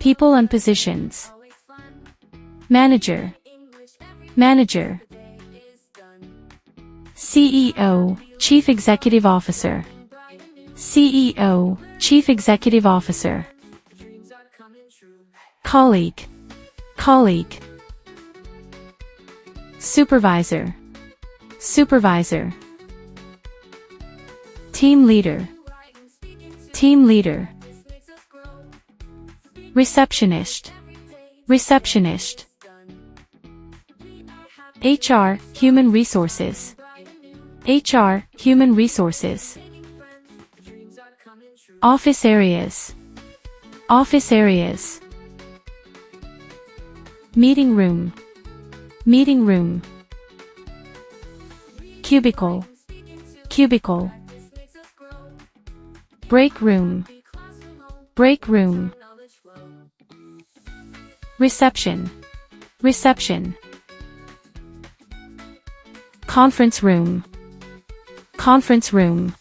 People and positions. Manager. Manager. CEO, Chief Executive Officer. CEO, Chief Executive Officer. Colleague. Colleague. Supervisor. Supervisor. Team leader. Team leader. Receptionist. Receptionist. HR, Human Resources. HR, Human Resources. Office areas. Office areas. Meeting room. Meeting room. Cubicle. Cubicle. Break room. Break room. Reception. Reception. Conference room. Conference room.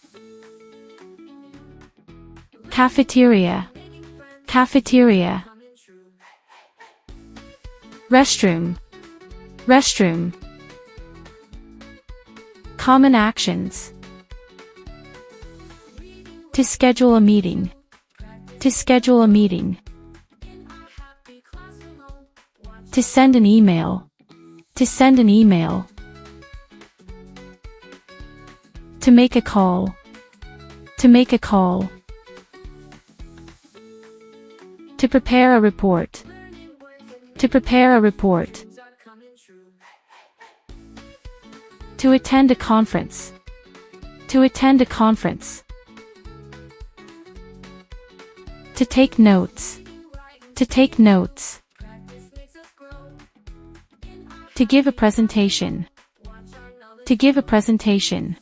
Cafeteria. Cafeteria. Restroom. Restroom. Common actions. To schedule a meeting. To schedule a meeting. To send an email. To send an email. To make a call. To make a call. To prepare a report. To prepare a report. To attend a conference. To attend a conference. To take notes. To take notes. To give a presentation. To give a presentation.